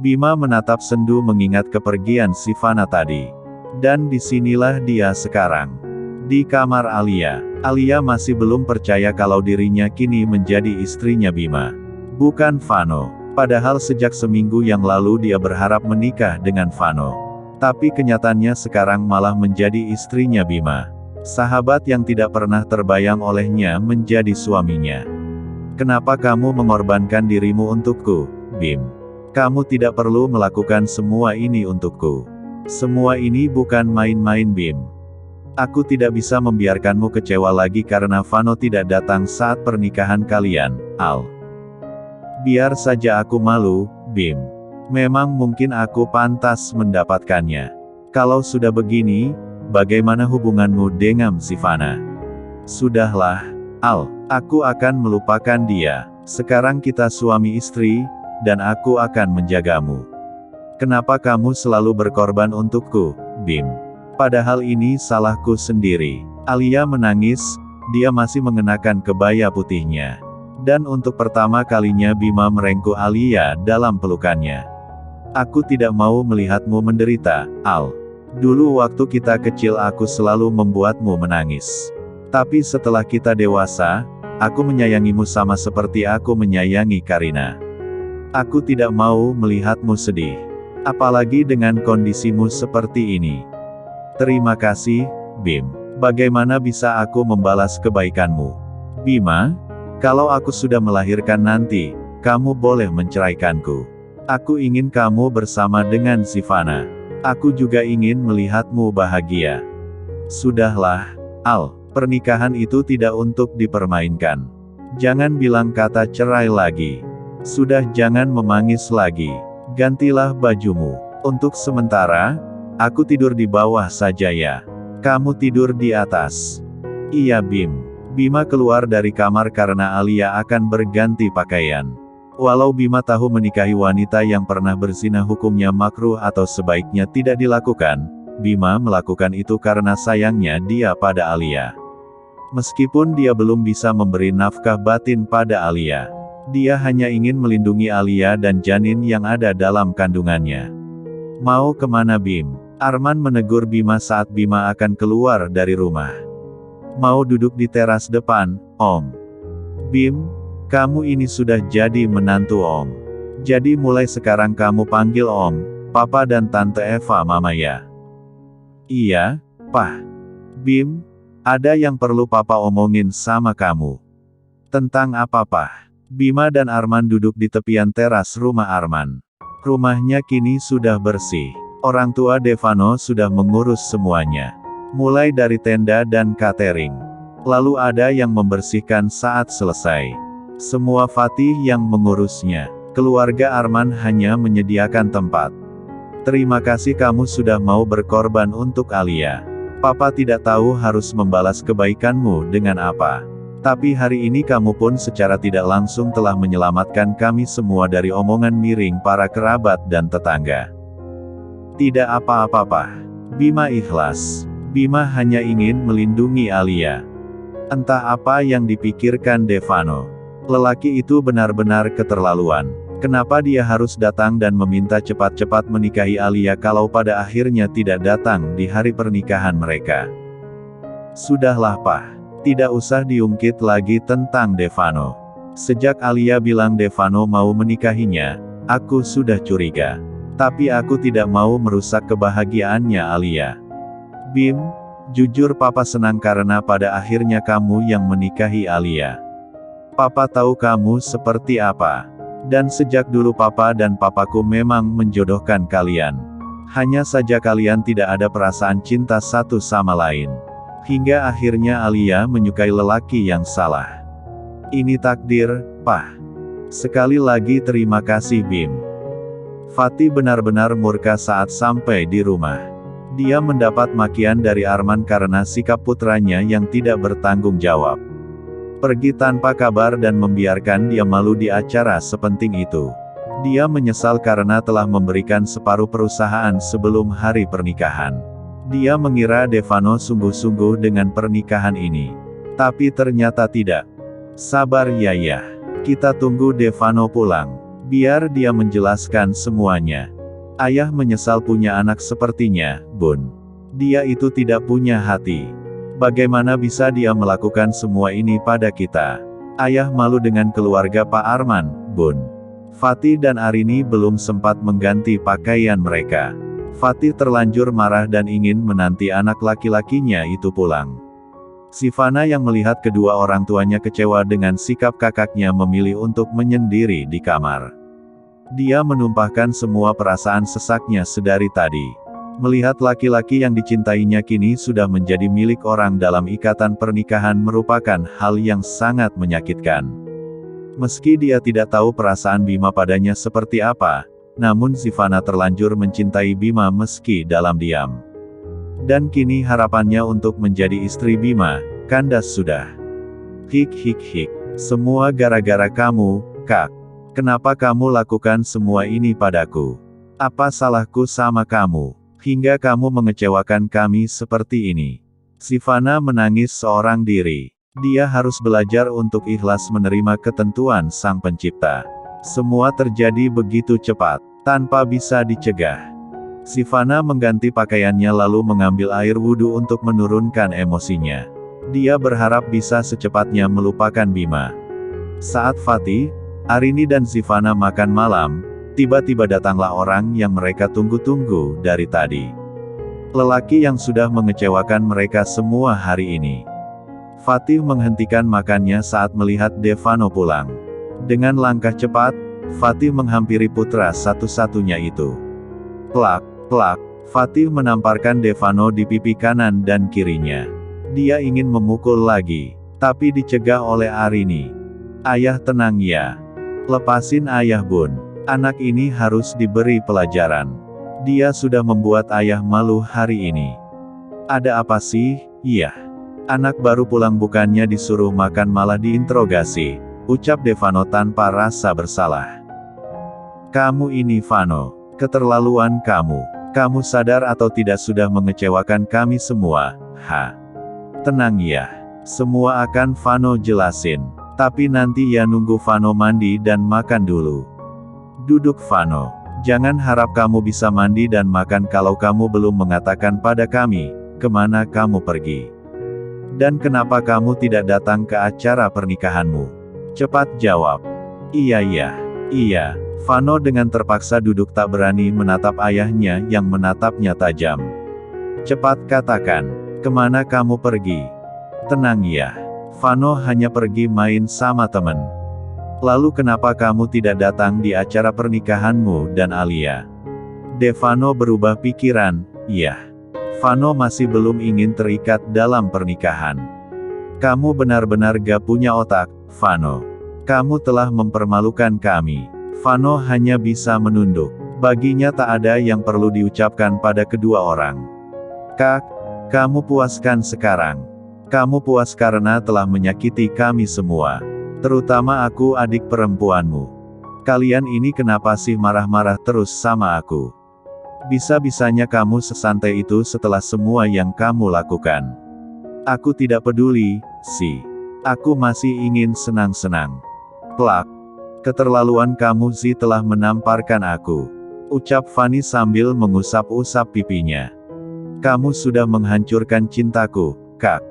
Bima menatap sendu mengingat kepergian Sivana tadi. Dan disinilah dia sekarang. Di kamar Alia. Alia masih belum percaya kalau dirinya kini menjadi istrinya Bima. Bukan Vano. Padahal sejak seminggu yang lalu dia berharap menikah dengan Vano. Tapi kenyataannya sekarang malah menjadi istrinya Bima. Sahabat yang tidak pernah terbayang olehnya menjadi suaminya. Kenapa kamu mengorbankan dirimu untukku, Bim? Kamu tidak perlu melakukan semua ini untukku. Semua ini bukan main-main Bim. Aku tidak bisa membiarkanmu kecewa lagi karena Vano tidak datang saat pernikahan kalian, Al. Biar saja aku malu, Bim. Memang mungkin aku pantas mendapatkannya. Kalau sudah begini, bagaimana hubunganmu dengan Sivana? Sudahlah, Al. Aku akan melupakan dia. Sekarang kita suami istri, dan aku akan menjagamu. Kenapa kamu selalu berkorban untukku, Bim? Padahal ini salahku sendiri. Alia menangis, dia masih mengenakan kebaya putihnya. Dan untuk pertama kalinya Bima merengkuh Alia dalam pelukannya. Aku tidak mau melihatmu menderita, Al. Dulu waktu kita kecil aku selalu membuatmu menangis. Tapi setelah kita dewasa, aku menyayangimu sama seperti aku menyayangi Karina. Aku tidak mau melihatmu sedih. Apalagi dengan kondisimu seperti ini. Terima kasih, Bim. Bagaimana bisa aku membalas kebaikanmu? Bima, kalau aku sudah melahirkan nanti, kamu boleh menceraikanku. Aku ingin kamu bersama dengan Sivana. Aku juga ingin melihatmu bahagia. Sudahlah, Al. Pernikahan itu tidak untuk dipermainkan. Jangan bilang kata cerai lagi. Sudah jangan memangis lagi. Gantilah bajumu. Untuk sementara, aku tidur di bawah saja ya. Kamu tidur di atas. Iya Bim. Bima keluar dari kamar karena Alia akan berganti pakaian. Walau Bima tahu menikahi wanita yang pernah berzina hukumnya makruh atau sebaiknya tidak dilakukan, Bima melakukan itu karena sayangnya dia pada Alia. Meskipun dia belum bisa memberi nafkah batin pada Alia. Dia hanya ingin melindungi Alia dan janin yang ada dalam kandungannya. Mau kemana Bim? Arman menegur Bima saat Bima akan keluar dari rumah. Mau duduk di teras depan, Om. Bim, kamu ini sudah jadi menantu Om. Jadi mulai sekarang kamu panggil Om, Papa dan Tante Eva Mama ya. Iya, Pak. Bim, ada yang perlu Papa omongin sama kamu. Tentang apa Pak? Bima dan Arman duduk di tepian teras rumah Arman. Rumahnya kini sudah bersih. Orang tua Devano sudah mengurus semuanya. Mulai dari tenda dan catering. Lalu ada yang membersihkan saat selesai. Semua Fatih yang mengurusnya. Keluarga Arman hanya menyediakan tempat. Terima kasih kamu sudah mau berkorban untuk Alia. Papa tidak tahu harus membalas kebaikanmu dengan apa. Tapi hari ini kamu pun secara tidak langsung telah menyelamatkan kami semua dari omongan miring para kerabat dan tetangga. Tidak apa-apa Pak. Bima ikhlas. Bima hanya ingin melindungi Alia. Entah apa yang dipikirkan Devano. Lelaki itu benar-benar keterlaluan. Kenapa dia harus datang dan meminta cepat-cepat menikahi Alia kalau pada akhirnya tidak datang di hari pernikahan mereka? Sudahlah Pak. Tidak usah diungkit lagi tentang Devano. Sejak Alia bilang Devano mau menikahinya, aku sudah curiga. Tapi aku tidak mau merusak kebahagiaannya Alia. Bim, jujur Papa senang karena pada akhirnya kamu yang menikahi Alia. Papa tahu kamu seperti apa. Dan sejak dulu Papa dan Papaku memang menjodohkan kalian. Hanya saja kalian tidak ada perasaan cinta satu sama lain. Hingga akhirnya Alia menyukai lelaki yang salah. Ini takdir, Pak. Sekali lagi terima kasih Bim. Fatih benar-benar murka saat sampai di rumah. Dia mendapat makian dari Arman karena sikap putranya yang tidak bertanggung jawab. Pergi tanpa kabar dan membiarkan dia malu di acara sepenting itu. Dia menyesal karena telah memberikan separuh perusahaan sebelum hari pernikahan. Dia mengira Devano sungguh-sungguh dengan pernikahan ini. Tapi ternyata tidak. Sabar ya. Kita tunggu Devano pulang. Biar dia menjelaskan semuanya. Ayah menyesal punya anak sepertinya, Bun. Dia itu tidak punya hati. Bagaimana bisa dia melakukan semua ini pada kita? Ayah malu dengan keluarga Pak Arman, Bun. Fatih dan Arini belum sempat mengganti pakaian mereka. Fatih terlanjur marah dan ingin menanti anak laki-lakinya itu pulang. Sivana yang melihat kedua orang tuanya kecewa dengan sikap kakaknya memilih untuk menyendiri di kamar. Dia menumpahkan semua perasaan sesaknya sedari tadi. Melihat laki-laki yang dicintainya kini sudah menjadi milik orang dalam ikatan pernikahan merupakan hal yang sangat menyakitkan. Meski dia tidak tahu perasaan Bima padanya seperti apa, namun Sivana terlanjur mencintai Bima meski dalam diam. Dan kini harapannya untuk menjadi istri Bima, kandas sudah. Hik hik hik. Semua gara-gara kamu, Kak. Kenapa kamu lakukan semua ini padaku? Apa salahku sama kamu? Hingga kamu mengecewakan kami seperti ini. Sivana menangis seorang diri. Dia harus belajar untuk ikhlas menerima ketentuan Sang Pencipta. Semua terjadi begitu cepat, tanpa bisa dicegah. Sivana mengganti pakaiannya lalu mengambil air wudhu untuk menurunkan emosinya. Dia berharap bisa secepatnya melupakan Bima. Saat Fatih, Arini dan Sivana makan malam, tiba-tiba datanglah orang yang mereka tunggu-tunggu dari tadi. Lelaki yang sudah mengecewakan mereka semua hari ini. Fatih menghentikan makannya saat melihat Devano pulang. Dengan langkah cepat, Fatih menghampiri putra satu-satunya itu. Plak, plak, Fatih menamparkan Devano di pipi kanan dan kirinya. Dia ingin memukul lagi, tapi dicegah oleh Arini. Ayah tenang ya. Lepasin ayah Bun. Anak ini harus diberi pelajaran. Dia sudah membuat ayah malu hari ini. Ada apa sih? Iya. Anak baru pulang bukannya disuruh makan malah diinterogasi, ucap Devano tanpa rasa bersalah. Kamu ini Vano, keterlaluan kamu. Kamu sadar atau tidak sudah mengecewakan kami semua, ha? Tenang ya. Semua akan Vano jelasin. Tapi nanti ya nunggu Vano mandi dan makan dulu. Duduk Vano. Jangan harap kamu bisa mandi dan makan kalau kamu belum mengatakan pada kami, kemana kamu pergi. Dan kenapa kamu tidak datang ke acara pernikahanmu? Cepat jawab. Iya. Vano dengan terpaksa duduk tak berani menatap ayahnya yang menatapnya tajam. Cepat katakan, kemana kamu pergi? Tenang ya. Vano hanya pergi main sama temen. Lalu kenapa kamu tidak datang di acara pernikahanmu dan Alia? Devano berubah pikiran, iya. Vano masih belum ingin terikat dalam pernikahan. Kamu benar-benar gak punya otak, Vano. Kamu telah mempermalukan kami. Vano hanya bisa menunduk. Baginya tak ada yang perlu diucapkan pada kedua orang. Kak, kamu puaskan sekarang. Kamu puas karena telah menyakiti kami semua. Terutama aku adik perempuanmu. Kalian ini kenapa sih marah-marah terus sama aku? Bisa-bisanya kamu sesantai itu setelah semua yang kamu lakukan. Aku tidak peduli, sih. Aku masih ingin senang-senang. Plak. Keterlaluan kamu sih telah menamparkan aku. Ucap Fanny sambil mengusap-usap pipinya. Kamu sudah menghancurkan cintaku, Kak.